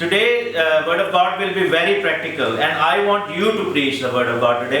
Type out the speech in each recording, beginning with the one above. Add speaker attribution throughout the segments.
Speaker 1: today word of God will be very practical and I want you to preach the word of God today।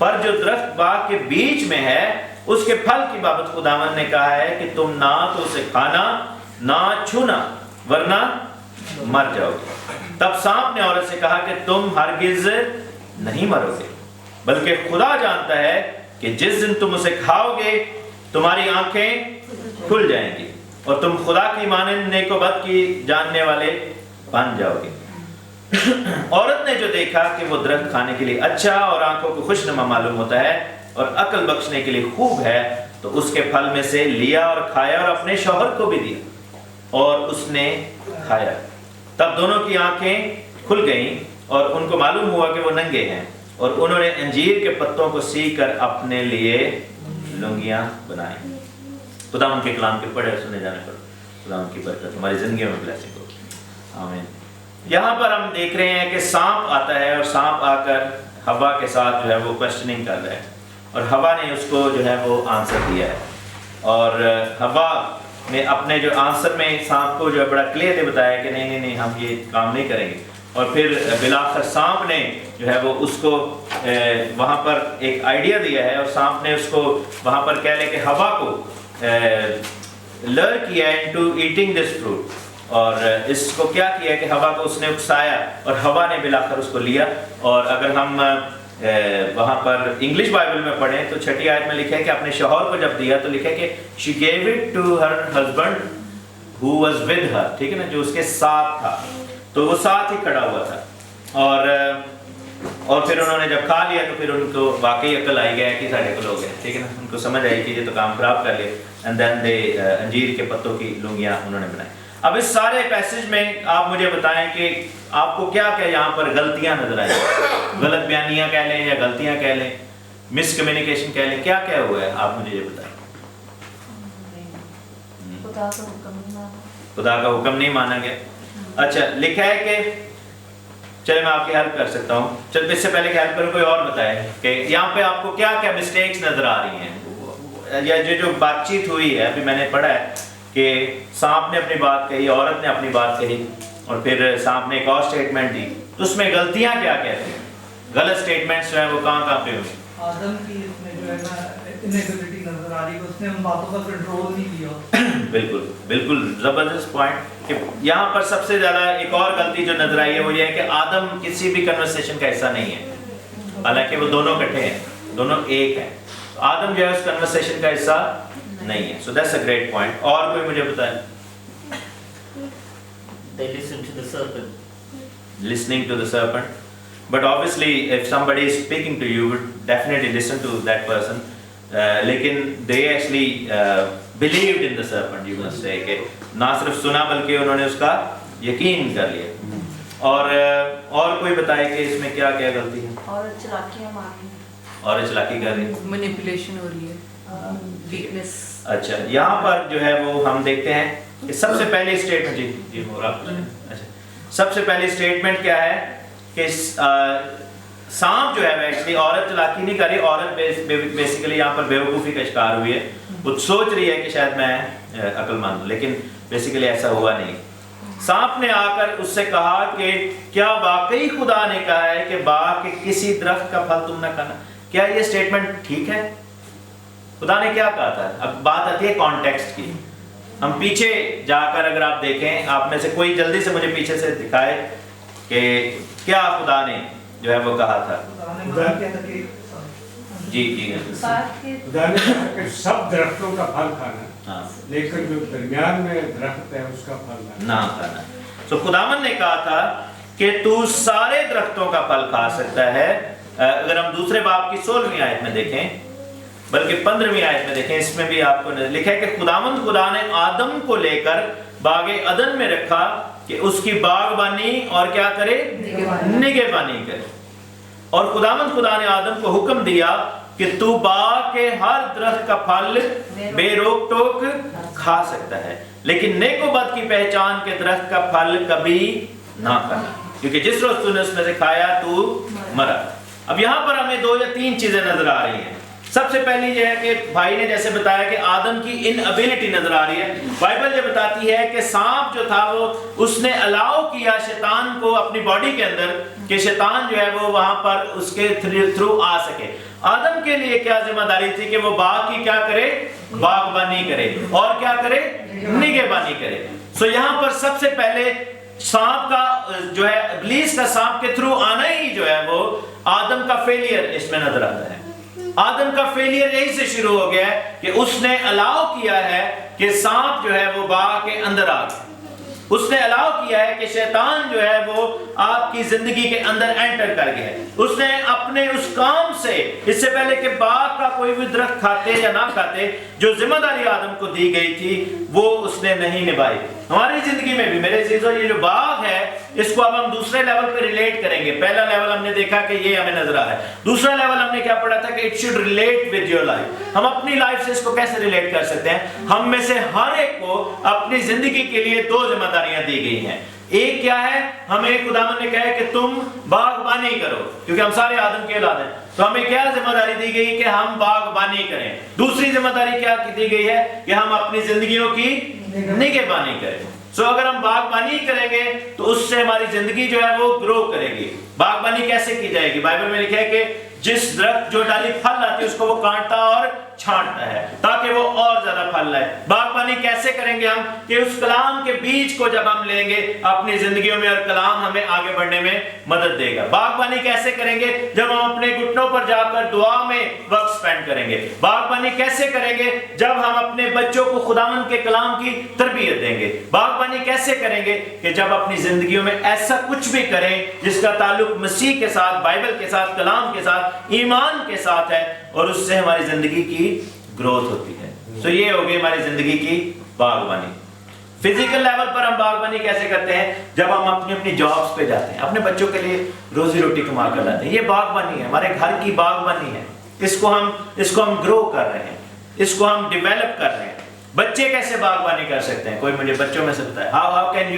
Speaker 1: پر جو درخت باغ کے بیچ میں ہے اس کے پھل کی بابت خداوند نے کہا ہے کہ تم نہ تو اسے کھانا نہ چھونا ورنہ مر جاؤ گے۔ تب سانپ نے عورت سے کہا کہ تم ہرگز نہیں مرو گے، بلکہ خدا جانتا ہے کہ جس دن تم اسے کھاؤ گے تمہاری آنکھیں کھل جائیں گی اور تم خدا کی مانند نیک و بد کی جاننے والے بن جاؤ گے۔ عورت نے جو دیکھا کہ وہ درخت کھانے کے لیے اچھا اور آنکھوں کو خوشنما معلوم ہوتا ہے اور عقل بخشنے کے لیے خوب ہے، تو اس کے پھل میں سے لیا اور کھایا اور اپنے شوہر کو بھی دیا اور اس نے کھایا۔ تب دونوں کی آنکھیں کھل گئیں اور ان کو معلوم ہوا کہ وہ ننگے ہیں، اور انہوں نے انجیر کے پتوں کو سی کر اپنے لیے لنگیاں بنائیں۔ خدا ان کے کلام کے پڑھے سنے جانے پر خدا ان کی برکت ہماری زندگی میں بلیسنگ ہو، آمین۔ یہاں پر ہم دیکھ رہے ہیں کہ سانپ آتا ہے اور سانپ آ کر ہوا کے ساتھ جو ہے وہ کوشچننگ کر رہا ہے، اور ہوا نے اس کو جو ہے وہ آنسر دیا ہے، اور ہوا نے اپنے جو آنسر میں سانپ کو جو ہے بڑا کلیئرلی بتایا کہ نہیں نہیں نہیں ہم یہ کام نہیں کریں گے، اور پھر بالآخر سانپ نے جو ہے وہ اس کو وہاں پر ایک آئیڈیا دیا ہے، اور سانپ نے اس کو وہاں پر کہہ لے کہ ہوا کو لر کیا انٹو ایٹنگ دس فروٹ، اور اس کو کیا کیا کہ ہوا کو اس نے اکسایا اور ہوا نے بالآخر اس کو لیا۔ اور اگر ہم وہاں پر انگلش بائبل میں پڑھیں تو 6 آیت میں لکھا ہے کہ اپنے شوہر کو جب دیا تو لکھا ہے کہ she gave it to her husband who was with her، ٹھیک ہے نا، جو اس کے ساتھ تھا، تو وہ ساتھ ہی کھڑا ہوا تھا، اور پھر انہوں نے جب کھا لیا تو پھر ان کو واقعی عقل آئی گیا کہ ساڑھے کو لوگ ہیں، ٹھیک ہے نا، ان کو سمجھ آئی کہ یہ تو کام خراب کر لیا، اینڈ دین دے انجیر کے پتوں کی لنگیاں انہوں نے بنائی۔ اب اس سارے پیسج میں آپ مجھے بتائیں کہ آپ کو کیا کیا یہاں پر غلطیاں نظر آئیں، غلط بیانیاں کہہ لیں یا غلطیاں کہہ لیں، مس کمیونیکیشن کہہ لیں، کیا کیا ہوا ہے آپ مجھے یہ بتائیں۔ خدا کا حکم نہیں مانا گیا۔ اچھا لکھا ہے کہ چلے میں آپ کی ہیلپ کر سکتا ہوں، چل اس سے پہلے کہ ہیلپ کروں کوئی اور بتائے کہ یہاں پہ آپ کو کیا کیا مسٹیکس نظر آ رہی ہیں، یا جو بات چیت ہوئی ہے ابھی میں نے پڑھا ہے کہ سانپ نے اپنی بات کہی، عورت نے اپنی بات کہی، اور پھر سانپ نے ایک اور سٹیٹمنٹ دی، تو اس میں غلطیاں کیا کہتے ہیں، غلط سٹیٹمنٹس جو ہیں وہ کہاں پہ ہوئی؟
Speaker 2: آدم کی اس میں جو ہے نا انیبلٹی نظر آ رہی ہے، اس نے ان باتوں کا کنٹرول نہیں کیا۔ بالکل
Speaker 1: بالکل زبردست پوائنٹ کہ یہاں پر سب سے زیادہ ایک اور غلطی جو نظر آئی ہے وہ یہ ہے کہ آدم کسی بھی کنورسیشن کا حصہ نہیں ہے، حالانکہ وہ دونوں اکٹھے ہیں، دونوں ایک ہیں، آدم جو ہے اس کنورسیشن کا حصہ نہیں ہے۔ So that's a great point. اور کوئی مجھے بتائیں۔
Speaker 3: They listen to the serpent.
Speaker 1: Listening to the serpent, but obviously if somebody is speaking to you, you would definitely listen to that person, لیکن they actually believed in the serpent, you must say کہ نہ صرف سنا بلکہ انہوں نے اس کا یقین کر لیا۔ اور کوئی بتائے کہ اس میں کیا کیا غلطی ہے؟
Speaker 4: اور چلاکیاں مارنی،
Speaker 1: اور چلاکی کر رہی ہے،
Speaker 4: مینیپولیشن ہو رہی ہے، ویکنس۔
Speaker 1: اچھا یہاں پر جو ہے وہ ہم دیکھتے ہیں کہ سب سے پہلی اسٹیٹمنٹ جی ہو رہا، اچھا سب سے پہلی اسٹیٹمنٹ کیا ہے کہ سانپ جو ہے ایکچولی عورت چلاکی نہیں کر رہی، عورت بیسیکلی یہاں پر بیوقوفی کا شکار ہوئی ہے، وہ سوچ رہی ہے کہ شاید میں عقل مند ہوں، لیکن بیسیکلی ایسا ہوا نہیں۔ سانپ نے آ کر اس سے کہا کہ کیا واقعی خدا نے کہا ہے کہ باغ کے کسی درخت کا پھل تم نہ کھانا؟ کیا یہ اسٹیٹمنٹ ٹھیک ہے؟ خدا نے کیا کہا تھا؟ اب بات آتی ہے کانٹیکسٹ کی، ہم پیچھے جا کر اگر آپ دیکھیں، آپ میں سے کوئی جلدی سے مجھے پیچھے سے دکھائے کہ کیا خدا نے جو ہے وہ کہا تھا۔ جی جی
Speaker 5: خدا نے کہا کہ سب درختوں کا پھل کھانا، لیکن جو درمیان میں درخت ہے اس کا پھل نہ
Speaker 1: کھانا۔ تو خداوند نے کہا تھا کہ تو سارے درختوں کا پھل کھا سکتا ہے۔ اگر ہم دوسرے باب کی 16ویں آیت میں دیکھیں، بلکہ 15ویں آیت میں دیکھیں، اس میں بھی آپ کو لکھا ہے کہ خداوند خدا نے آدم کو لے کر باغ عدن میں رکھا کہ اس کی باغبانی اور کیا کرے، نگہبانی کرے، اور خداوند خدا نے آدم کو حکم دیا کہ تو باغ کے ہر درخت کا پھل بے روک ٹوک کھا سکتا ہے، لیکن نیک و بد کی پہچان کے درخت کا پھل کبھی نہ کھانا، کیونکہ جس روز تو نے اس میں سے کھایا تو مرا۔ اب یہاں پر ہمیں 2 یا 3 چیزیں نظر آ رہی ہیں۔ سب سے پہلی یہ ہے کہ بھائی نے جیسے بتایا کہ آدم کی انابیلٹی نظر آ رہی ہے۔ بائبل یہ بتاتی ہے کہ سانپ جو تھا وہ اس نے الاؤ کیا شیطان کو اپنی باڈی کے اندر کہ شیطان جو ہے وہ وہاں پر اس کے تھرو آ سکے، آدم کے لیے کیا ذمہ داری تھی کہ وہ باغ کی کیا کرے؟ باغبانی کرے، اور کیا کرے؟ نگہبانی کرے۔ سو یہاں پر سب سے پہلے سانپ کا جو ہے، ابلیس کا سانپ کے تھرو آنا ہی جو ہے وہ آدم کا فیلئر اس میں نظر آتا ہے۔ آدم کا فیلئر یہی سے شروع ہو گیا ہے کہ اس نے الاؤ کیا ہے کہ سانپ جو ہے وہ باغ کے اندر آ گیا۔ اس نے الاؤ کیا ہے کہ شیطان جو ہے وہ آپ کی زندگی کے اندر انٹر کر گیا ہے۔ اس نے اپنے اس کام سے، اس سے پہلے کہ باغ کا کوئی بھی درخت کھاتے یا نہ کھاتے، جو ذمہ داری آدم کو دی گئی تھی وہ اس نے نہیں نبھائی۔ ہماری زندگی میں بھی میرے عزیزو یہ جو باغ ہے اس کو اب ہم دوسرے لیول پہ ریلیٹ کریں گے۔ پہلا لیول ہم نے دیکھا کہ یہ ہمیں نظر آ رہا ہے، دوسرا لیول ہم نے کیا پڑھا تھا کہ it should relate with your life. ہم اپنی لائف سے اس کو کیسے ریلیٹ کر سکتے ہیں؟ ہم میں سے ہر ایک کو اپنی زندگی کے لیے دو ذمہ داریاں دی گئی ہیں۔ ایک کیا ہے؟ ہمیں خداوند نے کہا ہے کہ تم باغبانی کرو، کیونکہ ہم سارے آدم کے اولاد ہیں، تو ہمیں کیا ذمہ داری دی گئی کہ ہم باغبانی کریں۔ دوسری ذمہ داری کیا دی گئی ہے کہ ہم اپنی زندگیوں کی نگہبانی کریں۔ سو اگر ہم باغبانی کریں گے تو اس سے ہماری زندگی جو ہے وہ گرو کرے گی۔ باغبانی کیسے کی جائے گی؟ بائبل میں لکھا ہے کہ جس درخت جو ڈالی پھل لاتی ہے اس کو وہ کاٹتا اور چھانٹتا ہے تاکہ وہ اور زیادہ پھل لائے۔ باغبانی کیسے کریں گے ہم؟ کہ اس کلام کے بیج کو جب ہم لیں گے اپنی زندگیوں میں، اور کلام ہمیں آگے بڑھنے میں مدد دے گا۔ باغبانی کیسے کریں گے؟ جب ہم اپنے گھٹنوں پر جا کر دعا میں وقت سپینڈ کریں گے۔ باغبانی کیسے کریں گے؟ جب ہم اپنے بچوں کو خداوند کے کلام کی تربیت دیں گے۔ باغبانی کیسے کریں گے؟ کہ جب اپنی زندگیوں میں ایسا کچھ بھی کریں جس کا تعلق مسیح کے ساتھ، بائبل کے ساتھ، کلام کے ساتھ، ایمان کے ساتھ ہے، اور اس سے ہماری زندگی کی گروتھ ہوتی ہے۔ سو یہ ہوگی ہماری زندگی کی باغبانی۔ فزیکل لیول پر ہم باغبانی کیسے کرتے ہیں؟ جب ہم اپنی اپنی جابز پہ جاتے ہیں، اپنے بچوں کے لیے روزی روٹی کما کر لاتے ہیں، یہ باغبانی ہے، ہمارے گھر کی باغبانی ہے۔ اس کو ہم گرو کر رہے ہیں، اس کو ہم ڈیولپ کر رہے ہیں۔ بچے کیسے باغبانی کر سکتے ہیں؟ کوئی مجھے بچوں میں سے بتائے، how can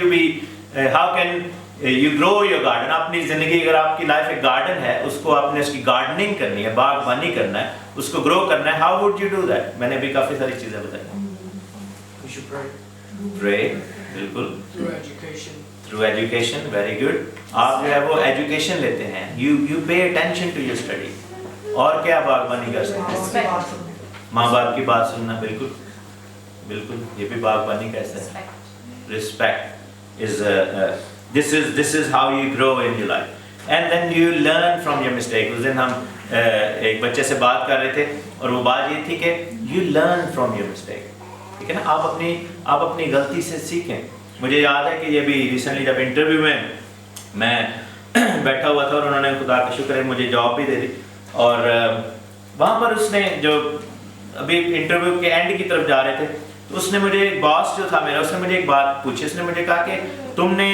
Speaker 1: you grow your garden? اپنی زندگی، اگر آپ کی لائف ایک گارڈن ہے، اس کو آپ نے اس کی گارڈننگ کرنی ہے، باغبانی کرنا ہے، اس کو گرو کرنا ہے، how would you do that? میں نے بھی کافی ساری چیزیں بتائی۔ پرے، بالکل، تھرو ایجوکیشن، ویری گڈ۔ آپ جو ہے وہ ایجوکیشن لیتے ہیں، you pay attention to your study. اور کیا باغبانی کر سکتے ہیں؟ ماں باپ کی بات سننا، بالکل بالکل، یہ بھی باغبانی کیسے ہے؟ Respect is this is how you grow in your life, and then you learn from your mistake. اس دن ہم ایک بچے سے بات کر رہے تھے اور وہ بات یہ تھی کہ you learn from your mistake، ٹھیک ہے نا؟ آپ اپنی غلطی سے سیکھیں۔ مجھے یاد ہے کہ یہ بھی ریسنٹلی جب انٹرویو میں بیٹھا ہوا تھا اور انہوں نے خدا کا شکر ہے مجھے جاب بھی دے دی، اور وہاں پر اس نے جو ابھی انٹرویو کے اینڈ کی طرف جا رہے تھے تو اس نے مجھے، ایک باس جو تھا میرا، اس نے مجھے ایک بات پوچھی۔ اس نے مجھے کہا کہ تم نے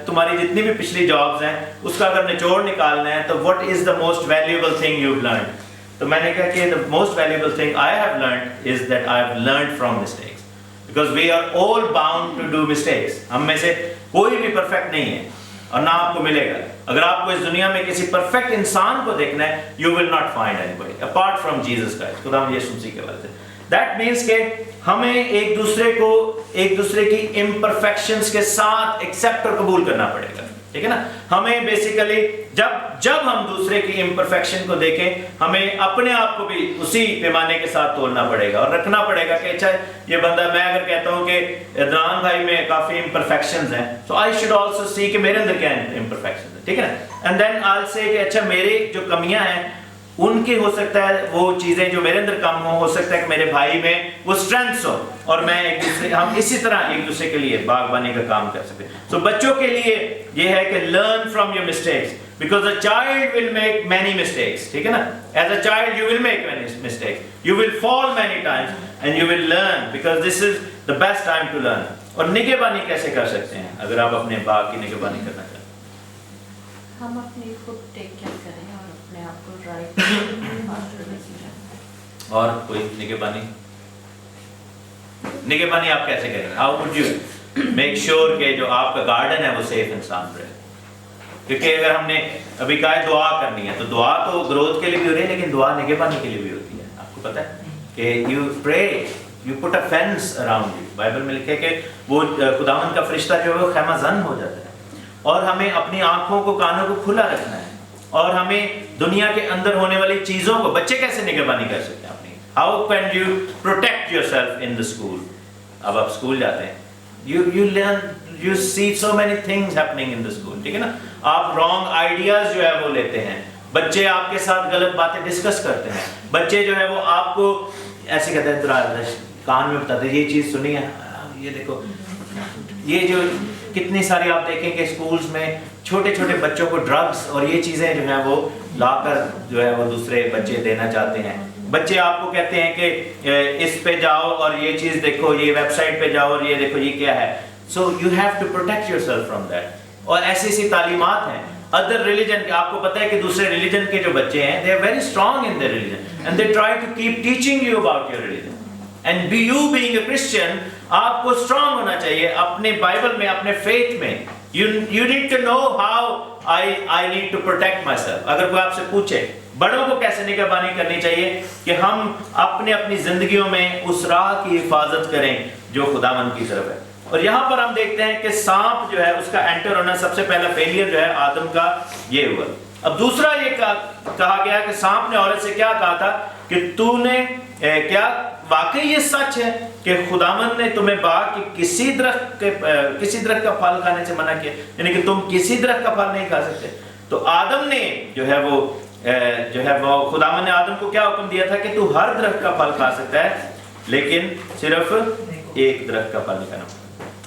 Speaker 1: تمہاری جتنی بھی پچھلی جابز ہیں اس کا اگر نچوڑ نکالنا ہے تو what is the most valuable thing you've learned؟ تو میں نے کہا کہ the most valuable thing I have learned is that I have learned from mistakes, because we are all bound to do mistakes۔ ہم میں سے کوئی بھی پرفیکٹ نہیں ہے اور نہ آپ کو ملے گا۔ اگر آپ کو اس دنیا میں کسی پرفیکٹ انسان کو دیکھنا ہے، you will not find anybody apart from Jesus Christ، خدا یسوع مسیح کے واسطے۔ That means کہ ہمیں ایک دوسرے کی امپرفیکشنز کے ساتھ ایکسیپٹ اور قبول کرنا پڑے گا، ٹھیک ہے نا؟ ہمیں بیسیکلی جب ہم دوسرے کی امپرفیکشن کو دیکھیں، ہمیں اپنے آپ کو بھی اسی پیمانے کے ساتھ تولنا پڑے گا اور رکھنا پڑے گا کہ اچھا یہ بندہ، میں اگر کہتا ہوں کہ عدنان بھائی میں کافی امپرفیکشنز ہیں، so I should also see کہ میرے اندر کیا امپرفیکشنز ہیں، ٹھیک ہے نا؟ And then I'll say کہ اچھا میری جو کمیاں ہیں ان کی ہو سکتا ہے وہ چیزیں جو میرے اندر کم ہو سکتا ہے کہ میرے بھائی میں وہ اسٹرینتھس ہو، اور میں ہم اسی طرح ایک دوسرے کے لیے باغبانی کا کام کر سکتے ہیں۔ سو بچوں کے لیے یہ ہے کہ learn from your mistakes, because a child will make many mistakes, ٹھیک ہے نا؟ As a child you will make many mistakes, you will fall many times and you will learn, because this is the best time to learn. اور نگہبانی کیسے کر سکتے ہیں اگر آپ اپنے باغ کی نگہبانی کرنا چاہتے ہیں؟
Speaker 4: ہم اپنی خود ٹیک کیئر کریں اور اپنے آپ کو ڈرائی
Speaker 1: اور کوئی نگہبانی آپ کیسے کریں گے؟ How would you make sure کہ جو آپ کا گارڈن ہے وہ سیف انسان رہے؟ کیونکہ اگر ہم نے ابھی کہا ہے دعا کرنی ہے، تو دعا تو گروتھ کے لیے بھی ہو رہی ہے، لیکن دعا نگہبانی کے لیے بھی ہوتی ہے۔ آپ کو پتہ ہے کہ you pray, you put a fans around you. Bible میں لکھے کہ وہ خداوند کا فرشتہ جو ہے وہ خیمہ زن ہو جاتا ہے، اور ہمیں اپنی آنکھوں کو، کانوں کو کھلا رکھنا ہے اور ہمیں دنیا کے اندر ہونے والی چیزوں کو بچے کیسے نگہبانی کر سکتے ہیں اپنی؟ How can you protect your self in the school? اب آپ اسکول جاتے ہیں, you learn, you see so many things happening in the school, ٹھیک ہے نا. آپ wrong ideas جو ہے وہ لیتے ہیں, بچے آپ کے ساتھ غلط باتیں ڈسکس کرتے ہیں, بچے جو ہے وہ آپ کو ایسے کہتے ہیں کان میں بتاتے ہیں یہ چیز سنی ہے, یہ دیکھو, یہ جو کتنی ساری آپ دیکھیں کہ اسکولز میں چھوٹے چھوٹے بچوں کو ڈرگس اور یہ چیزیں جو ہیں وہ لا کر جو ہے وہ دوسرے بچے دینا چاہتے ہیں. بچے آپ کو کہتے ہیں کہ اس پہ جاؤ اور یہ چیز دیکھو, یہ ویب سائٹ پہ جاؤ اور یہ دیکھو یہ کیا ہے. So you have to protect yourself from that. اور ایسی ایسی تعلیمات ہیں ادر ریلیجن کے, آپ کو پتہ ہے کہ دوسرے ریلیجن کے جو بچے ہیں they are very strong in their religion and they try to keep teaching you about your religion. And you being a Christian, آپ کو اسٹرانگ ہونا چاہیے اپنے بائبل میں, اپنے فیتھ میں. You need to know how I need to protect myself. اگر کوئی آپ سے پوچھے بڑوں کو کیسے نگہبانی کرنی چاہیے کہ ہم اپنی زندگیوں میں اس راہ کی حفاظت کریں جو خداوند کی طرف ہے. اور یہاں پر ہم دیکھتے ہیں کہ سانپ جو ہے اس کا انٹر ہونا, سب سے پہلا فیلئر جو ہے آدم کا یہ ہوا. اب دوسرا یہ کہا گیا کہ سانپ نے عورت سے کیا کہا تھا کہ تو نے کیا واقعی یہ سچ ہے کہ خداوند نے تمہیں باغ کی کسی درخت کا پھل کھانے سے منع کیا, یعنی کہ تم کسی درخت کا پھل نہیں کھا سکتے. تو آدم نے جو ہے وہ خداوند نے آدم کو کیا حکم دیا تھا کہ تو ہر درخت کا پھل کھا سکتا ہے لیکن صرف ایک درخت کا پھل نہیں کھانا.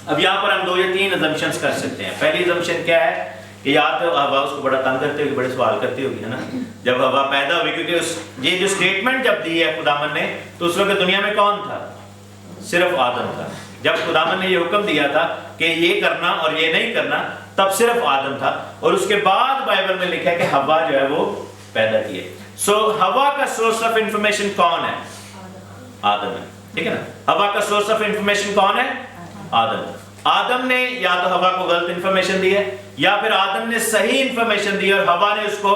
Speaker 1: اب یہاں پر ہم 2 یا 3 assumptions کر سکتے ہیں. پہلی assumption کیا ہے کہ یا تو ہوا اس کو بڑا تنگ کرتی ہوگی, بڑے سوال کرتی ہوگی, ہے نا, جب ہوا پیدا ہوئی, کیونکہ یہ جو اسٹیٹمنٹ جب دی ہے خداوند نے تو اس وقت دنیا میں کون تھا؟ صرف آدم تھا. جب خداوند نے یہ حکم دیا تھا کہ یہ کرنا اور یہ نہیں کرنا تب صرف آدم تھا. اور اس کے بعد بائبل میں لکھا ہے کہ ہوا جو ہے وہ پیدا کی ہے. سو ہوا کا سورس آف انفارمیشن کون ہے؟ آدم ہے, ٹھیک ہے نا. ہوا کا سورس آف انفارمیشن کون ہے؟ آدم. آدم نے یا تو ہوا کو غلط انفارمیشن دی ہے یا پھر آدم نے صحیح انفارمیشن دی اور ہوا نے اس کو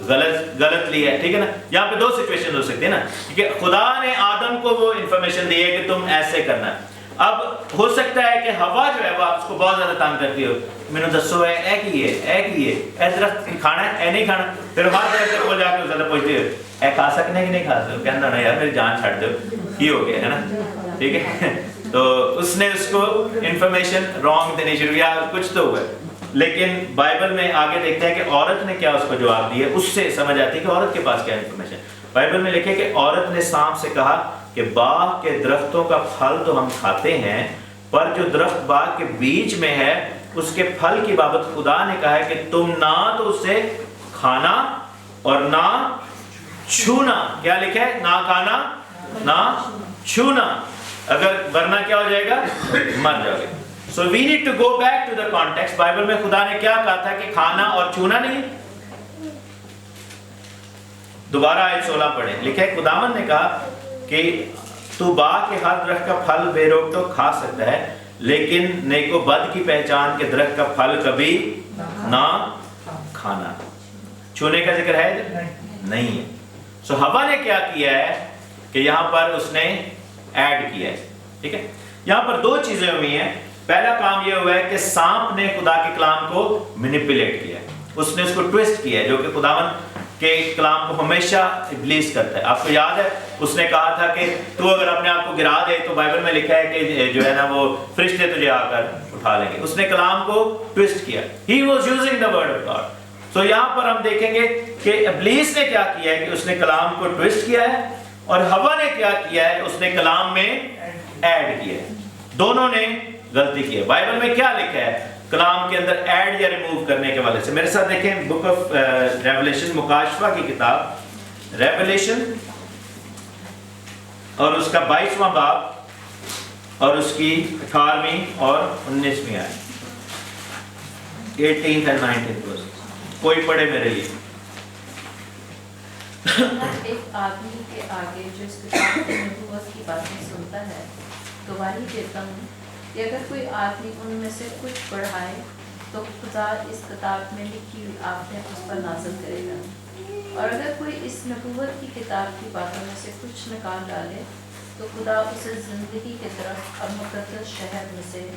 Speaker 1: غلط لی ہے, ٹھیک ہے نا. یہاں پہ 2 سچویشن ہو سکتی ہے نا, کیونکہ خدا نے آدم کو وہ انفارمیشن دی ہے کہ تم ایسے کرنا ہے. اب ہو سکتا ہے کہ ہوا جو ہے وہ آپ کو بہت زیادہ تنگ کرتی ہو, میں نے دسو اے کیے درخت کھانا ہے اے نہیں کھانا, پھر ہر درخت کو جا کے زیادہ پوچھتے ہو اے کھا سکنے کہ نہیں کھا سکتے, کہنا نا یار میری جان چھڑ دو, یہ ہو گیا ہے نا, ٹھیک ہے. تو اس نے اس کو انفارمیشن رانگ دینی شروع کیا, کچھ تو ہوا. لیکن بائبل میں آگے دیکھتے ہیں کہ عورت نے کیا اس کو جواب دیا, اس سے سمجھ آتی ہے کہ عورت کے پاس کیا انفارمیشن. بائبل میں لکھے کہ عورت نے سانپ سے کہا کہ باغ کے درختوں کا پھل تو ہم کھاتے ہیں, پر جو درخت باغ کے بیچ میں ہے اس کے پھل کی بابت خدا نے کہا ہے کہ تم نہ تو اسے کھانا اور نہ چھونا. کیا لکھا ہے؟ نہ کھانا نہ چھونا, اگر ورنہ کیا ہو جائے گا؟ مر جاؤ گے. So we need to go back to the context. Bible میں خدا نے کیا کہا تھا کہ کھانا اور چھونا نہیں. دوبارہ آیت 16 پڑھیں, لکھا ہے خداوند نے کہا کہ تو باغ کے ہر درخت کا پھل بے روک تو کھا سکتا ہے لیکن نیک و بد کی پہچان کے درخت کا پھل کبھی نہ کھانا. چھونے کا ذکر ہے نہیں ہے. سو ہوا نے کیا کیا ہے کہ یہاں پر اس نے ایڈ کیا ہے, ٹھیک ہے. یہاں پر 2 چیزیں ہوئی ہیں. پہلا کام یہ ہوا ہے کہ سانپ نے خدا کے کلام کو مینیپولیٹ کیا ہے, اس نے اس کو ٹویسٹ کیا ہے, جو کہ خداوند کے کلام کو ہمیشہ ابلیس کرتا ہے. آپ کو یاد ہے اس نے کہا تھا کہ تو اگر اپنے آپ کو گرا دے تو بائبل میں لکھا ہے کہ جو ہے نا وہ فرشتے تجھے آ کر اٹھا لیں گے. اس نے کلام کو ٹویسٹ کیا. He was using the word of God. So یہاں پر ہم دیکھیں گے کہ ابلیس نے کیا کیا ہے کہ اس نے کلام کو ٹویسٹ کیا ہے, اور ہوا نے کیا کیا ہے اس نے کلام میں ایڈ کیا ہے. دونوں نے غلطی کی ہے. بائبل میں کیا لکھا ہے کلام کے اندر ایڈ یا ریموو کرنے کے والے سے؟ میرے ساتھ دیکھیں بک آف ریولیشن, مکاشفہ کی کتاب ریولیشن, اور اس کا 22واں باب اور اس کی 18ویں اور 19ویں آیت, 18th and 19th verse. کوئی پڑھے میرے لیے.
Speaker 4: ایک آدمی کے آگے جو اس کتاب کی نبوت کی باتیں سنتا ہے گواہی دیتا ہوں کہ اگر کوئی آدمی ان میں سے کچھ پڑھائے تو خدا اس کتاب میں لکھی ہوئی آیتیں اس پر نازل کرے گا, اور اگر کوئی اس نبوت کی کتاب کی باتوں میں سے کچھ نکال ڈالے تو خدا اسے زندگی کی طرف اور مقدس شہر میں سے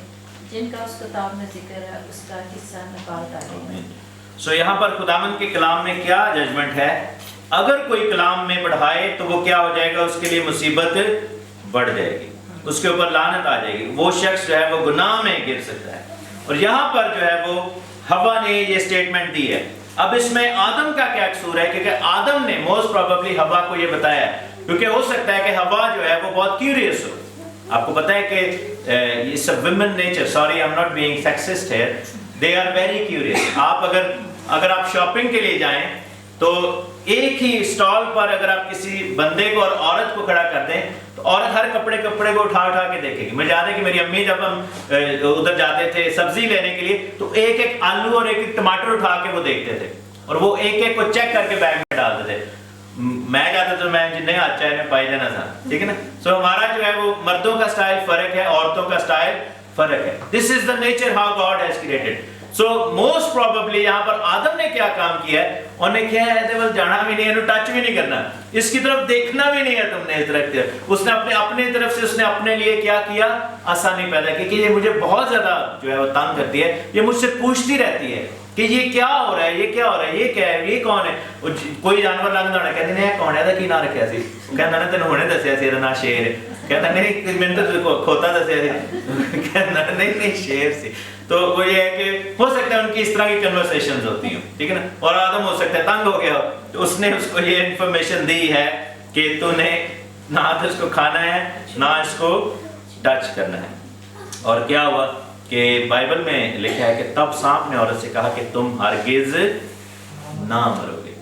Speaker 4: جن کا اس کتاب میں ذکر ہے اس کا حصہ نکال ڈالے گا.
Speaker 1: سو یہاں پر خداوند کے کلام میں کیا ججمنٹ ہے؟ اگر کوئی کلام میں بڑھائے تو وہ کیا ہو جائے گا؟ اس کے لیے مصیبت بڑھ جائے گی، اس کے اوپر لعنت آ جائے گی، وہ شخص جو ہے وہ گناہ میں گر سکتا ہے۔ اور یہاں پر جو ہے وہ حوا نے یہ سٹیٹمنٹ دی ہے۔ اب اس میں آدم کا کیا قصور ہے؟ کیونکہ آدم نے موسٹ پروبیبلی حوا کو یہ بتایا ہے، کیونکہ ہو سکتا ہے کہ حوا جو ہے وہ بہت کیوریس ہو۔ آپ کو پتہ ہے کہ اس women nature, sorry I am not being sexist here, they are very curious. آپ اگر آپ شاپنگ کے لیے جائیں تو ایک ہی اسٹال پر اگر آپ کسی بندے کو اور عورت کو کھڑا کر دیں تو عورت ہر کپڑے کو اٹھا کے دیکھے گی۔ مجھے یاد ہے کہ میری امی جب ہم ادھر جاتے تھے سبزی لینے کے لیے تو ایک ایک آلو اور ایک ایک ٹماٹر اٹھا کے وہ دیکھتے تھے اور وہ ایک ایک کو چیک کر کے بیگ میں ڈالتے تھے۔ میں جاتا تو میں جنہیں اچھا ہے پائی جانا تھا، ٹھیک ہے نا۔ سو ہمارا جو ہے وہ مردوں کا سٹائل فرق ہے، عورتوں کا سٹائل فرق ہے۔ This is the nature how God has created. So most probably یہاں پر آدم نے کیا کام کیا ہے؟ انہوں نے کیا ہے جانا بھی نہیں ہے، ٹچ بھی نہیں کرنا، اس کی طرف دیکھنا بھی نہیں ہے تم نے اس طرف۔ اس نے اپنے طرف سے اس نے اپنے لیے کیا کیا؟ آسانی پیدا کی کہ یہ مجھے بہت زیادہ جو ہے وہ تنگ کرتی ہے، یہ مجھ سے پوچھتی رہتی ہے کہ یہ کیا ہو رہا ہے، یہ کیا ہو رہا ہے، یہ کیا ہے، یہ کون ہے۔ کوئی جانور لگتا ہونا کہتے ہیں کون ہے، کی نہ رکھا سی، کہتا نے تینوں ہونے دسیا سی نا شیر ہے، کہتا نہیں میں تو کھوتا دسیا سی، کہتا نہیں شیر سی۔ تو وہ یہ ہے کہ ہو سکتا ہے ان کی اس طرح کی کنورسیشنز ہوتی ہیں، ٹھیک ہے نا۔ اور آدم ہو سکتا ہے تنگ ہو گیا ہو تو اس نے اس کو یہ انفارمیشن دی ہے کہ تو نے نہ تو اس کو کھانا ہے نہ اس کو ٹچ کرنا ہے۔ اور کیا ہوا کہ بائبل میں لکھا ہے کہ تب سانپ نے عورت سے کہا کہ تم ہرگز نہ مرو گے۔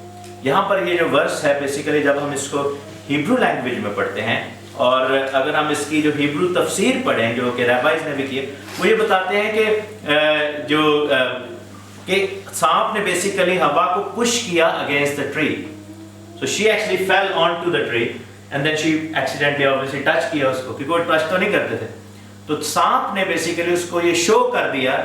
Speaker 1: یہاں پر یہ جو ورس ہے بیسیکلی جب ہم اس کو ہیبرو لینگویج میں پڑھتے ہیں اور اگر ہم اس کی جو ہیبرو تفسیر پڑھیں جو کہ ریبائز نے بھی کی ہے، وہ یہ بتاتے ہیں کہ سانپ نے بیسیکلی ہوا کو پش کیا against the tree, so she actually fell onto the tree and then she accidentally obviously touch کیا اس کو، کیونکہ وہ ٹچ تو نہیں کرتے تھے۔ تو سانپ نے بیسیکلی اس کو یہ شو کر دیا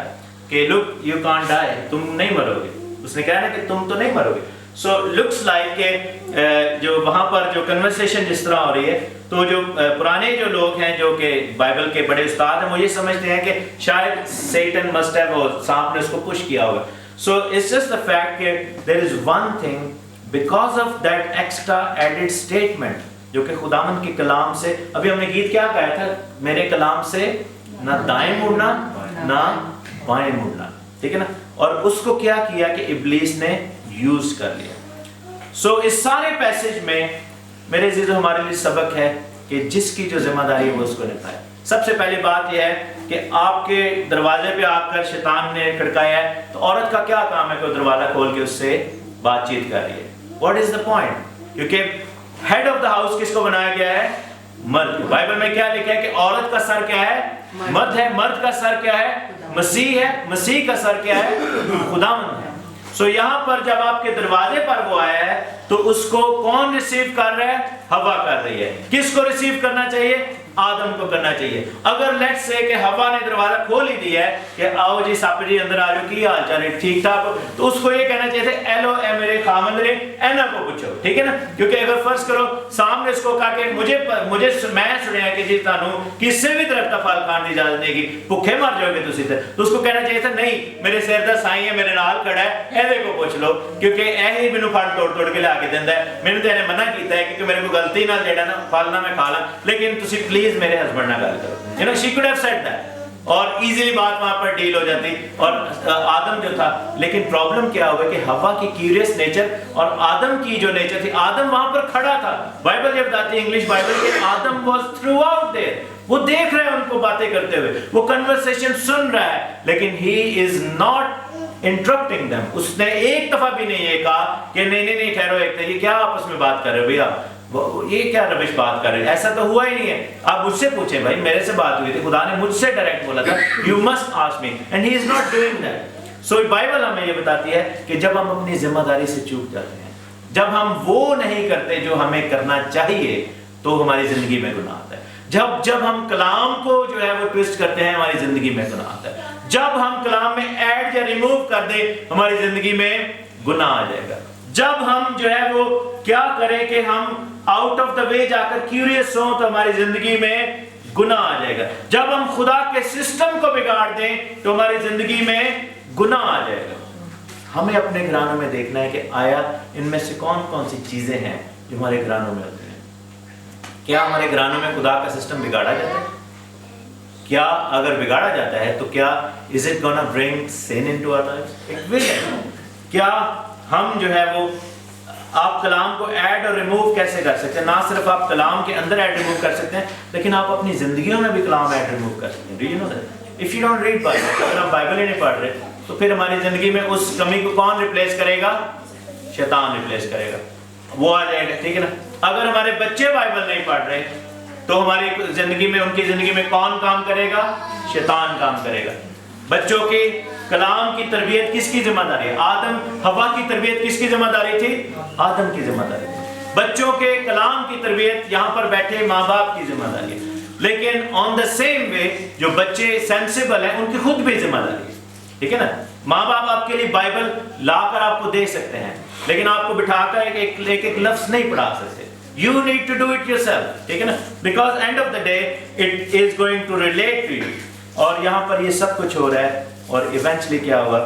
Speaker 1: کہ لک یو کانٹ ڈائی، تم نہیں مرو گے۔ اس نے کہا نا کہ تم تو نہیں مرو گے۔ سو لکس لائک کہ جو وہاں پر جو کنورسیشن جس طرح ہو رہی ہے تو جو پرانے جو لوگ ہیں جو کہ بائبل کے بڑے استاد ہیں وہ یہ سمجھتے ہیں کہ شاید سیٹن مسٹ ہیو، سانپ نے اس کو پش کیا ہوگا۔ So it's just the fact کہ there is one thing because of that extra added statement جو کہ خداوند کے کلام سے، ابھی ہم نے گیت کیا کہا تھا؟ میرے کلام سے نہ دائیں مڑنا نہ بائیں مڑنا، ٹھیک ہے نا۔ اور اس کو کیا کیا کہ ابلیس نے یوز کر لیا۔ سو اس سارے پیسج میں میرے عزیزو ہمارے لیے سبق ہے کہ جس کی جو ذمہ داری ہے وہ اس کو نبھائے۔ سب سے پہلی بات یہ ہے کہ آپ کے دروازے پہ آ کر شیطان نے کھڑکایا ہے تو عورت کا کیا کام ہے کہ وہ دروازہ کھول کے اس سے بات چیت کر رہی ہے؟ What is the point? کیونکہ ہیڈ آف دا ہاؤس کس کو بنایا گیا ہے؟ مرد۔ بائبل میں کیا لکھا ہے کہ عورت کا سر کیا ہے؟ مرد ہے۔ مرد کا سر کیا ہے؟ مسیح ہے۔ مسیح کا سر کیا ہے؟ خداوند ہے۔ سو یہاں پر جب آپ کے دروازے پر وہ آیا ہے تو اس کو کون ریسیو کر رہا ہے؟ ہوا کر رہی ہے۔ کس کو ریسیو کرنا چاہیے؟ آدم کو کرنا چاہیے۔ اگر لیٹس سے کہ ہوا نے دروازہ کھول ہی دیا ہے کہ آؤ جی سپ جی اندر آ جاؤ، کی حال چال ہے، ٹھیک ٹھاک، تو اس کو یہ کہنا چاہیے تھے ایلو اے میرے خامند نے اینا کو پوچھو، ٹھیک ہے نا۔ کیونکہ اگر فرض کرو سامنے اس کو کہا کہ مجھے میں سنیا کہ جی تانوں کسی بھی طرف کا پھل کھان کی اجازت نہیں گی، بھوکے مر جاؤ گے تسی تے، تو اس کو کہنا چاہیے تھا نہیں میرے سر دا سائیں ہے میرے نال کھڑا ہے، ایدے کو پوچھ لو، کیونکہ اے ہی مینوں پھل توڑ کے لا کے دیندا ہے، میں نے تے منع کیتا ہے کہ میرے کو غلطی نال جیڑا نا پھل نہ میں کھا لاں، لیکن تسی پلیز میرے ہسبینڈ نال گل کرو۔ You know, she could have said that اور ایزیلی بات وہاں پر ڈیل ہو جاتی اور آدم جو تھا، لیکن پرابلم کیا ہوگا کہ ہوا کی کیوریس نیچر اور آدم کی جو نیچر تھی، آدم وہاں پر کھڑا تھا۔ بائبل یہ بتاتی ہے انگلش بائبل کہ آدم was throughout there، وہ دیکھ رہے ہیں ان کو باتیں کرتے ہوئے، وہ کنورسیشن سن رہا ہے، لیکن he is not interrupting them۔ اس نے ایک دفعہ بھی نہیں یہ کہا کہ نہیں ٹھہرو ایک یہ کیا آپس میں بات کر رہے ہو بھیا، یہ کیا ربش بات کر رہے ہیں، ایسا تو ہوا ہی نہیں ہے۔ آپ مجھ سے پوچھیں بھائی، میرے سے بات ہوئی تھی، خدا نے مجھ سے ڈائریکٹ بولا تھا you must ask me and he is not doing that۔ So Bible ہمیں یہ بتاتی ہے کہ جب ہم اپنی ذمہ داری سے چوک جاتے ہیں، جب ہم وہ نہیں کرتے جو ہمیں کرنا چاہیے، تو ہماری زندگی میں گناہ آتا ہے۔ جب ہم کلام کو جو ہے وہ ٹویسٹ کرتے ہیں، ہماری زندگی میں گناہ آتا ہے۔ جب ہم کلام میں ایڈ یا ریموو کر دیں، ہماری زندگی میں گناہ آ جائے گا۔ جب ہم جو ہے وہ کیا کریں کہ ہم آؤٹ آف دا وے جا کر کیوریس ہوں، تو ہماری زندگی میں گناہ آ جائے گا۔ جب ہم خدا کے سسٹم کو بگاڑ دیں تو ہماری زندگی میں گناہ آ جائے گا۔ ہمیں اپنے گھرانوں میں دیکھنا ہے کہ آیا ان میں سے کون کون سی چیزیں ہیں جو ہمارے گھرانوں میں ہوتی ہیں۔ کیا ہمارے گھرانوں میں خدا کا سسٹم بگاڑا جاتا ہے؟ کیا اگر بگاڑا جاتا ہے تو کیا is it gonna bring sin into our lives? It will. کیا ہم جو ہے وہ آپ کلام کو ایڈ اور ریموو کیسے کر سکتے ہیں؟ نہ صرف آپ کلام کے اندر ایڈ ریموو کر سکتے ہیں لیکن آپ اپنی زندگیوں میں بھی کلام ایڈ ریموو کر سکتے ہیں. Do you know that? If you don't read Bible, اگر ہم بائبل ہی نہیں پڑھ رہے تو پھر ہماری زندگی میں اس کمی کو کون ریپلیس کرے گا؟ شیطان ریپلیس کرے گا. وہ آ جائے گا، ٹھیک ہے نا. اگر ہمارے بچے بائبل نہیں پڑھ رہے تو ہماری زندگی میں، ان کی زندگی میں کون کام کرے گا؟ شیطان کام کرے گا. بچوں کے کلام کی تربیت کس کی ذمہ داری ہے؟ آدم حوا کی تربیت کس کی ذمہ داری تھی؟ آدم کی ذمہ داری تھی. بچوں کے کلام کی تربیت یہاں پر بیٹھے ماں باپ کی ذمہ داری ہے. لیکن آن دا سیم وے جو بچے سینسیبل ہیں ان کی خود بھی ذمہ داری ہے، ٹھیک ہے نا. ماں باپ آپ کے لیے بائبل لا کر آپ کو دے سکتے ہیں لیکن آپ کو بٹھا کر ایک لفظ نہیں پڑھا سکتے. You need to do it yourself, ٹھیک ہے نا. Because end of the day it is going to relate to you. اور یہاں پر یہ سب کچھ ہو رہا ہے اور ایونچلی کیا ہوا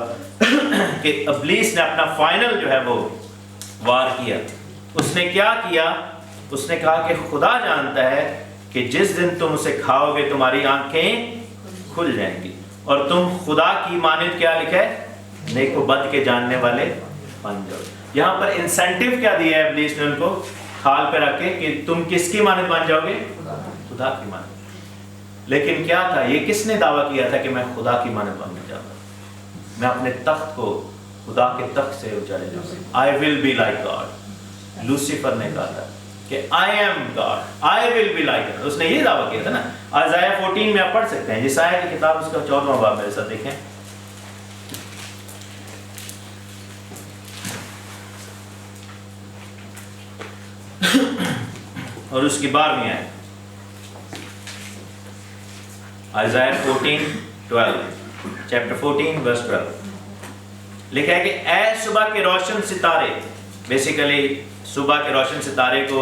Speaker 1: کہ ابلیس نے اپنا فائنل جو ہے وہ وار کیا. اس نے کیا کیا؟ اس نے کہا کہ خدا جانتا ہے کہ جس دن تم اسے کھاؤ گے تمہاری آنکھیں کھل جائیں گی اور تم خدا کی مانند کیا لکھا ہے؟ نیک و بد کے جاننے والے بن جاؤ. یہاں پر انسینٹیو کیا دیا ہے ابلیس نے ان کو کھال پہ رکھ کے کہ تم کس کی مانند بن جاؤ گے؟ خدا کی مانند. لیکن کیا تھا؟ یہ کس نے دعویٰ کیا تھا کہ میں خدا کی مانند بن جاؤں گا، میں اپنے تخت کو خدا کے تخت سے اونچائے جاؤں گا. I will be like God. Lucifer نے کہا تھا کہ I am God, I will be like God. اس نے یہ دعویٰ کیا تھا نا. ائزایا 14 میں آپ پڑھ سکتے ہیں، یسایہ کی کتاب اس کا 14واں باب میرے ساتھ دیکھیں. اور اس کی 12ویں آیت ائزایا 14:12 چیپٹر 14 verse 12 لکھا ہے کہ اے صبح کے روشن ستارے. بیسیکلی صبح کے روشن ستارے کو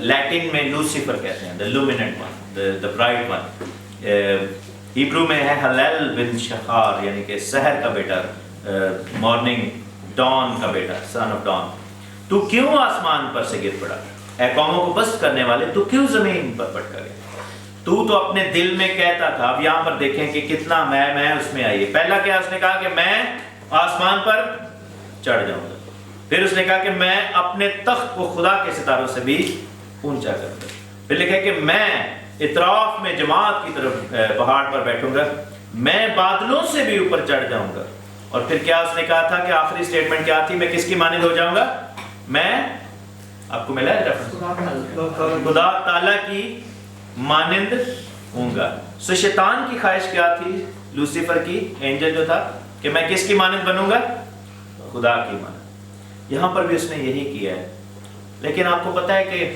Speaker 1: لیٹن میں لوسیفر کہتے ہیں، the luminant one, the bright one. Hebrew میں ہے ہلیل بن شخار، یعنی کہ سحر کا بیٹا، مارننگ ڈان کا بیٹا، سن آف ڈان. تو کیوں آسمان پر سے گر پڑا، اے قوموں کو پست کرنے والے، تو کیوں زمین پر پٹکا گیا؟ تو اپنے دل میں کہتا تھا. اب یہاں پر دیکھیں کہ کتنا میں اس میں آئی ہے. پہلا کیا اس نے کہا کہ میں آسمان پر چڑھ جاؤں گا. پھر اس نے کہا کہ میں اپنے تخت کو خدا کے ستاروں سے بھی اونچا کر دوں. پھر لکھا کہ میں اطراف میں جماعت کی طرف پہاڑ پر بیٹھوں گا، میں بادلوں سے بھی اوپر چڑھ جاؤں گا. اور پھر کیا اس نے کہا تھا کہ آخری سٹیٹمنٹ کیا تھی؟ میں کس کی مانند ہو جاؤں گا؟ میں، آپ کو ملا ہے ریفرنس؟ خدا تعالیٰ کی مانند ہوں گا. سو شیطان کی خواہش کیا تھی؟ لوسیفر کی، اینجل جو تھا، کہ میں کس کی مانند بنوں گا؟ خدا کی مانند. یہاں پر بھی اس نے یہی کیا ہے. لیکن آپ کو پتا ہے کہ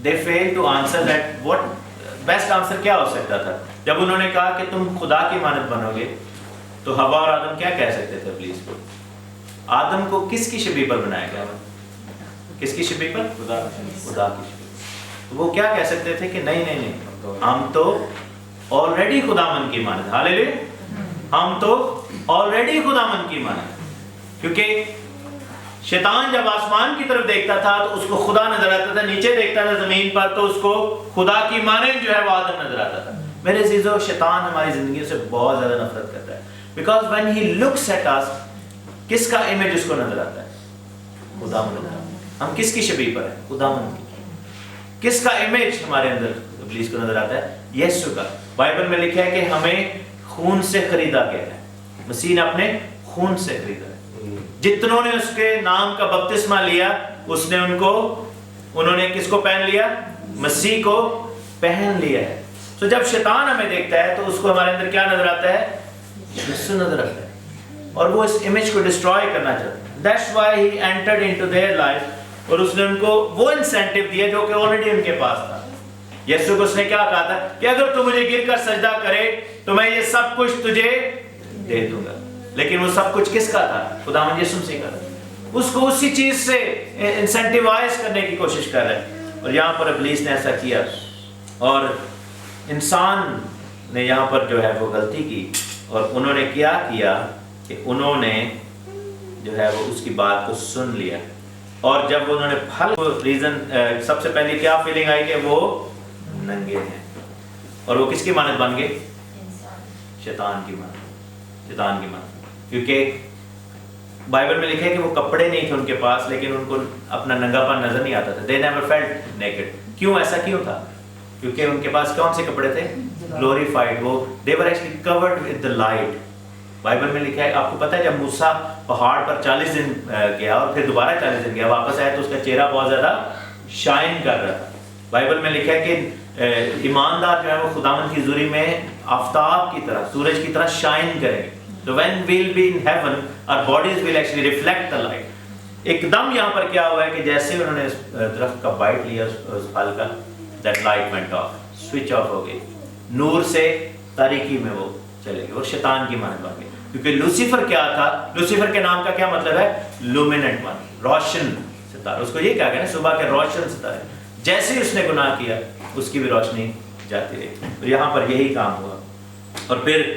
Speaker 1: they failed to answer that. what best answer کیا ہو سکتا تھا؟ جب انہوں نے کہا کہ تم خدا کی مانند بنو گے تو حوا اور آدم کیا کہہ سکتے تھے ابلیس کو؟ آدم کو کس کی شبیہ پر بنایا گیا؟ کس کی شبیہ پر؟ خدا کی شبیہ. وہ کیا کہہ سکتے تھے کہ نہیں ہم تو آلریڈی خداوند کی مانند. ہاللیلویا. ہم تو آلریڈی خداوند کی مانند. کیونکہ شیطان جب آسمان کی طرف دیکھتا تھا تو اس کو خدا نظر آتا تھا، نیچے دیکھتا تھا زمین پر تو اس کو خدا کی مانند جو ہے وہ آدم نظر آتا تھا. میرے عزیزو، شیطان ہماری زندگی سے بہت زیادہ نفرت کرتا ہے. Because when he looks at us، کس کا امیج اس کو نظر آتا ہے؟ خداوند کا. ہم کس کی شبیہ پر ہیں؟ خداوند کی. کس کا امیج ہمارے اندر ابلیس کو نظر آتا ہے؟ یسوع کا. بائبل میں لکھا ہے کہ ہمیں خون سے خریدا گیا ہے. مسیح نے اپنے خون سے خریدا ہے. جتنوں نے اس کے نام کا بپتسمہ لیا اس نے انہوں نے کس کو پہن لیا؟ مسیح کو پہن لیا ہے. تو جب شیطان ہمیں دیکھتا ہے تو اس کو ہمارے اندر کیا نظر آتا ہے؟ یسوع نظر آتا ہے. اور وہ اس امیج کو ڈسٹروائے کرنا چاہتا ہے. That's why he entered into their life. اور اس نے ان کو وہ انسینٹیو دیا جو کہ آلریڈی ان کے پاس تھا. یسوع کو اس نے کیا کہا تھا کہ اگر تو مجھے گر کر سجدہ کرے تو میں یہ سب کچھ تجھے دے دوں گا. لیکن وہ سب کچھ کس کا تھا؟ خداوند یسوع مسیح کا تھا. اس کو اسی چیز سے انسینٹیوائز کرنے کی کوشش کر رہے ہیں. اور یہاں پر ابلیس نے ایسا کیا اور انسان نے یہاں پر جو ہے وہ غلطی کی. اور انہوں نے کیا کہ انہوں نے جو ہے وہ اس کی بات کو سن لیا، اور جب انہوں نے پھل ریزن سب سے پہلے کیا فیلنگ آئی کہ وہ ننگے ہیں، اور وہ کس کی مانند بن گئے؟ شیطان کی مانند، کیونکہ بائبل میں لکھا ہے کہ وہ کپڑے نہیں تھے ان کے پاس، لیکن ان کو اپنا ننگا پن نظر نہیں آتا تھا. They never felt naked. کیوں ایسا کیوں تھا؟ کیونکہ ان کے پاس کون سے کپڑے تھے؟ گلوریفائڈ. وہ they were actually covered with the light. Bible میں لکھا ہے، آپ کو پتہ ہے جب موسیٰ پہاڑ پر 40 دن گیا اور پھر دوبارہ 40 دن گیا، واپس آیا تو اس کا چہرہ بہت زیادہ شائن کر رہا تھا. بائبل میں لکھا ہے کہ ایماندار جو ہے وہ خداوند کی حضوری میں آفتاب کی طرح، سورج کی طرح شائن کریں گے. So when we'll be in heaven, our bodies will actually reflect the light. ایک دم یہاں پر کیا ہوا ہے کہ جیسے انہوں نے درخت کا بائٹ لیا اس پھل کا، that light went off, switch off ہو گئی، نور سے تاریکی میں وہ چلے گئے اور شیطان کی مانند بن گئے. کیونکہ لوسیفر کیا تھا؟ لوسیفر کے نام کا کیا مطلب ہے؟ لومیننٹ ون، روشن ستارہ. اس کو یہ کہا گیا نا صبح کے روشن ستارے. جیسے ہی اس نے گناہ کیا اس کی بھی روشنی جاتی رہی. تو یہاں پر یہی کام ہوا. اور پھر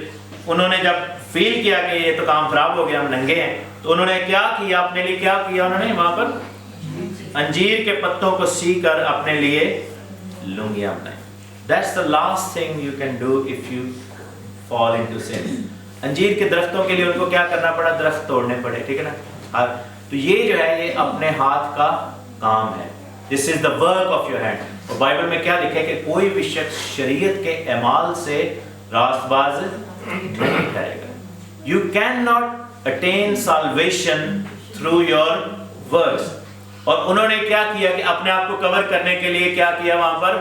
Speaker 1: انہوں نے جب فیل کیا کہ یہ تو کام خراب ہو گیا، ہم ننگے ہیں، تو انہوں نے کیا کیا؟ اپنے لیے کیا کیا؟ انہوں نے وہاں پر انجیر کے پتوں کو سی کر اپنے لیے لنگیاں بنائیں. That's the last thing you can do if you fall into sin. انجیر کے درختوں کے لیے ان کو کیا کرنا پڑا؟ درخت توڑنے پڑے، ٹھیک ہے نا. تو یہ جو ہے یہ اپنے ہاتھ کا کام ہے. This is the work of your hand. اور بائبل میں کیا لکھا ہے کہ کوئی بھی شخص شریعت کے اعمال سے راست باز نہیں ٹھہرے گا. You cannot attain salvation through your works. اور انہوں نے کیا کیا کہ اپنے آپ کو کور کرنے کے لیے کیا کیا؟ وہاں پر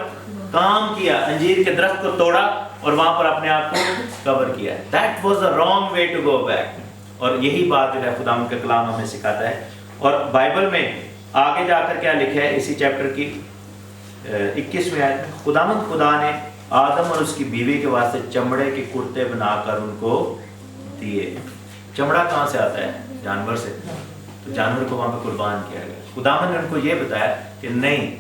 Speaker 1: کام کیا، انجیر کے درخت کو توڑا اور وہاں پر اپنے آپ کو کور کیا. That was the wrong way to go back. اور یہی بات جو ہے خداوند کا کلام ہمیں سکھاتا ہے. اور بائبل میں آگے جا کر کیا لکھا ہے اسی چیپٹر کی 21ویں آیت میں، خداوند خدا نے آدم اور اس کی بیوی کے واسطے چمڑے کے کرتے بنا کر ان کو دیے. چمڑا کہاں سے آتا ہے؟ جانور سے. تو جانور کو وہاں پہ قربان کیا گیا. خداوند نے ان کو یہ بتایا کہ نہیں،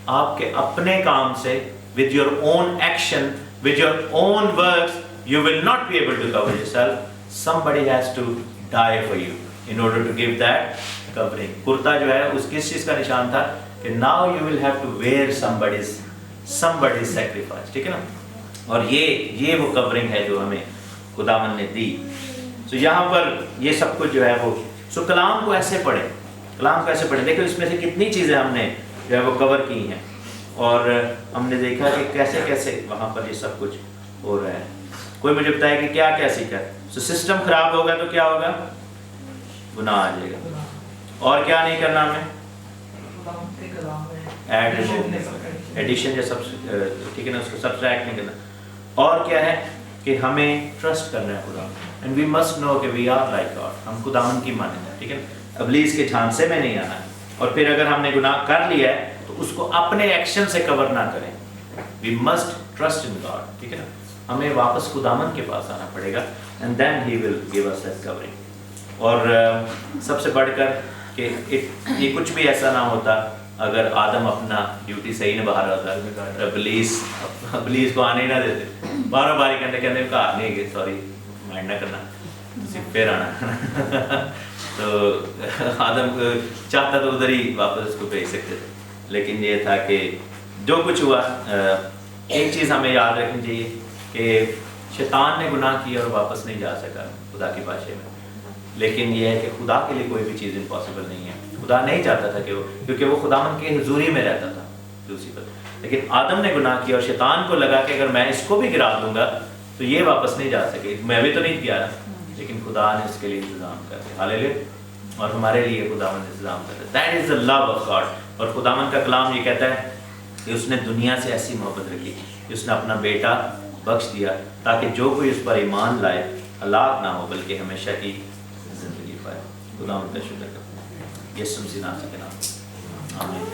Speaker 1: آپ کے اپنے کام سے with your own action, with your own works, you will not be able to cover yourself. Somebody has to die for you in order to give that covering. کرتا جو ہے اس کس چیز کا نشان تھا کہ now you will have to wear somebody's sacrifice. ٹھیک ہے نا. اور یہ وہ کورنگ ہے جو ہمیں خداوند نے دی. تو یہاں پر یہ سب کچھ جو ہے وہ کلام کو ایسے پڑھیں. دیکھو اس میں سے کتنی چیزیں ہم نے جو ہے وہ کور کی ہیں، اور ہم نے دیکھا کہ کیسے کیسے وہاں پر یہ سب کچھ ہو رہا ہے. کوئی مجھے بتائے کہ کیا کیا سیکھا. سسٹم خراب ہوگا تو کیا ہوگا؟ گناہ آ جائے گا. اور کیا نہیں کرنا ہمیں؟ ایڈیشن یا ٹھیک ہے نا، اس کو سبٹریکٹ نہیں کرنا. اور کیا ہے کہ ہمیں ٹرسٹ کرنا ہے خدا. اینڈ وی مسٹ نو کہ وی آر لائک گاڈ. ہم خداوند کی مانند ہیں، ٹھیک ہے نا. ابلیس کے جھانسے میں نہیں آنا ہے. اور پھر اگر ہم نے گناہ کر لیا ہے تو اس کو اپنے ایکشن سے کور نہ کریں. We must trust in God. ٹھیک ہے نا. ہمیں واپس خداوند کے پاس آنا پڑے گا. And then he will give us that covering. اور سب سے بڑھ کر کہ یہ کچھ بھی ایسا نہ ہوتا اگر آدم اپنا ڈیوٹی صحیح نبھا رہا ہوتا. ابلیس کو آنے ہی نہ دیتے. باروں باری کہتے کہا نہیں گئے، سوری مائنڈ نہ کرنا، پھر آنا. تو آدم چاہتا تو ادھر ہی واپس اس کو بھیج سکتے تھے. لیکن یہ تھا کہ جو کچھ ہوا، ایک چیز ہمیں یاد رکھنی چاہیے کہ شیطان نے گناہ کیا اور واپس نہیں جا سکا خدا کی بادشاہی میں. لیکن یہ ہے کہ خدا کے لیے کوئی بھی چیز امپاسبل نہیں ہے. خدا نہیں چاہتا تھا کہ وہ، کیونکہ وہ خداوند کی حضوری میں رہتا تھا لوسیفر. لیکن آدم نے گناہ کیا اور شیطان کو لگا کہ اگر میں اس کو بھی گرا دوں گا تو یہ واپس نہیں جا سکے. میں بھی تو نہیں کیا، لیکن خدا نے اس کے لیے انتظام کر دیا. ہاللیلویا. اور ہمارے لیے خداوند انتظام کرتا ہے. That is the love of God. اور خداوند کا کلام یہ کہتا ہے کہ اس نے دنیا سے ایسی محبت رکھی کہ اس نے اپنا بیٹا بخش دیا تاکہ جو کوئی اس پر ایمان لائے ہلاک نہ ہو بلکہ ہمیشہ کی زندگی پائے. خداوند کا شکر کرتا ہوں. یسوع مسیح کے نام سے آمین.